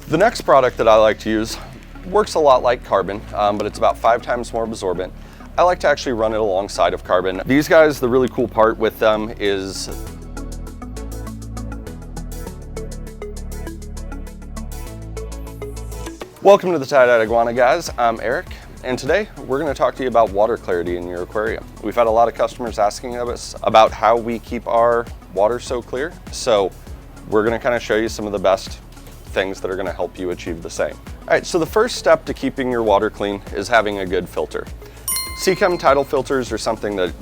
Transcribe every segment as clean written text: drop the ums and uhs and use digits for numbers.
The next product that I like to use works a lot like carbon, but it's about 5 times more absorbent. I like to actually run it alongside of carbon. These guys, the really cool part with them is welcome to the Tye-Dyed Iguana, guys. I'm Eric, and today we're going to talk to you about water clarity in your aquarium. We've had a lot of customers asking us about how we keep our water so clear, so we're going to kind of show you some of the best things that are going to help you achieve the same. All right, so the first step to keeping your water clean is having a good filter. Seachem tidal filters are something that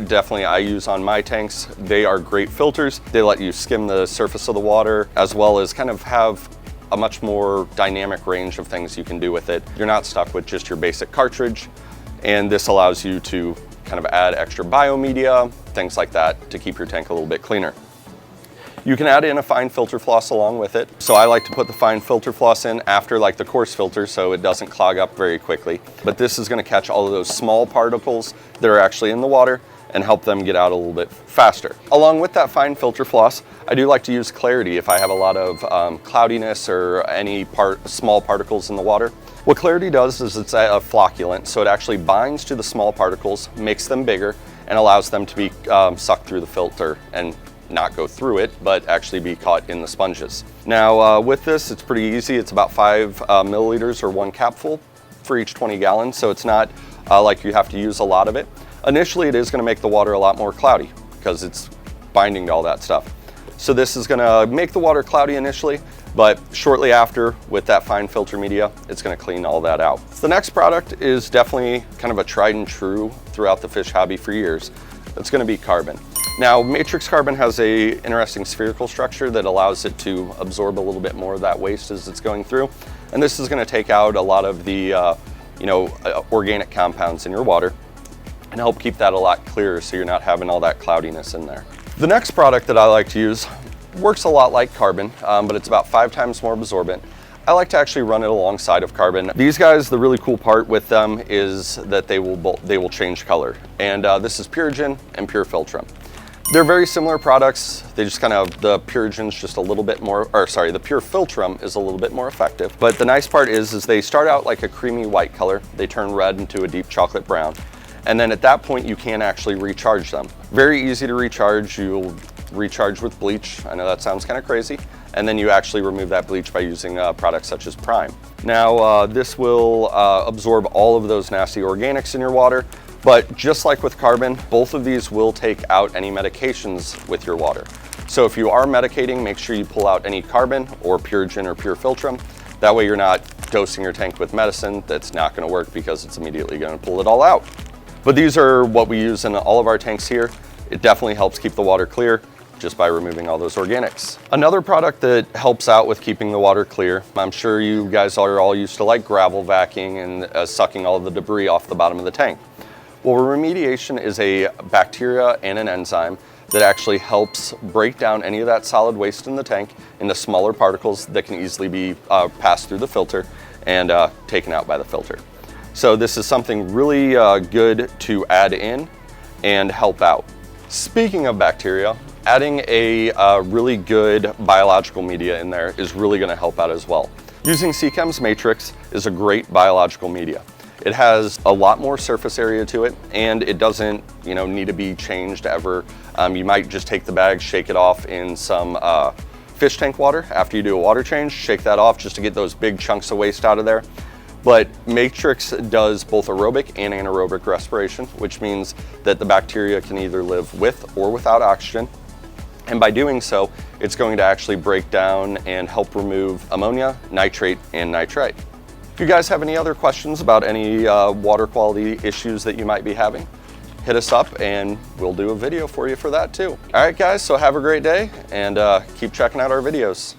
definitely I use on my tanks. They are great filters. They let you skim the surface of the water, as well as kind of have a much more dynamic range of things you can do with it. You're not stuck with just your basic cartridge, and this allows you to kind of add extra biomedia, things like that, to keep your tank a little bit cleaner. You can add in a fine filter floss along with it. So I like to put the fine filter floss in after like the coarse filter so it doesn't clog up very quickly. But this is going to catch all of those small particles that are actually in the water and help them get out a little bit faster. Along with that fine filter floss, I do like to use Clarity if I have a lot of cloudiness or any small particles in the water. What Clarity does is it's a flocculant, so it actually binds to the small particles, makes them bigger, and allows them to be sucked through the filter and not go through it, but actually be caught in the sponges. Now with this, it's pretty easy. It's about 5 milliliters or 1 capful for each 20 gallons, so it's not like you have to use a lot of it. Initially, it is going to make the water a lot more cloudy because it's binding to all that stuff. So this is going to make the water cloudy initially, but shortly after, with that fine filter media, it's going to clean all that out. The next product is definitely kind of a tried and true throughout the fish hobby for years. It's going to be carbon. Now, matrix carbon has a interesting spherical structure that allows it to absorb a little bit more of that waste as it's going through. And this is going to take out a lot of the organic compounds in your water and help keep that a lot clearer so you're not having all that cloudiness in there. The next product that I like to use works a lot like carbon, but it's about 5 times more absorbent. I like to actually run it alongside of carbon. These guys, the really cool part with them is that they will change color. And this is Purigen and Pure Filtrum. They're very similar products. They just kind of, the Purigen's just a little bit more, the Pure Filtrum is a little bit more effective. But the nice part is they start out like a creamy white color. They turn red into a deep chocolate brown. And then at that point, you can actually recharge them. Very easy to recharge. You'll recharge with bleach. I know that sounds kind of crazy. And then you actually remove that bleach by using products such as Prime. Now, this will absorb all of those nasty organics in your water. But just like with carbon, both of these will take out any medications with your water. So if you are medicating, make sure you pull out any carbon or Purigen or Pure Filtrum. That way you're not dosing your tank with medicine that's not going to work because it's immediately going to pull it all out. But these are what we use in all of our tanks here. It definitely helps keep the water clear just by removing all those organics. Another product that helps out with keeping the water clear, I'm sure you guys are all used to like gravel vacuuming and sucking all the debris off the bottom of the tank. Well, remediation is a bacteria and an enzyme that actually helps break down any of that solid waste in the tank into smaller particles that can easily be passed through the filter and taken out by the filter. So this is something really good to add in and help out. Speaking of bacteria, adding a really good biological media in there is really going to help out as well. Using Seachem's Matrix is a great biological media. It has a lot more surface area to it, and it doesn't, need to be changed ever. You might just take the bag, shake it off in some fish tank water after you do a water change, shake that off just to get those big chunks of waste out of there. But Matrix does both aerobic and anaerobic respiration, which means that the bacteria can either live with or without oxygen. And by doing so, it's going to actually break down and help remove ammonia, nitrate, and nitrite. If you guys have any other questions about any water quality issues that you might be having, hit us up and we'll do a video for you for that too. All right, guys, so have a great day and keep checking out our videos.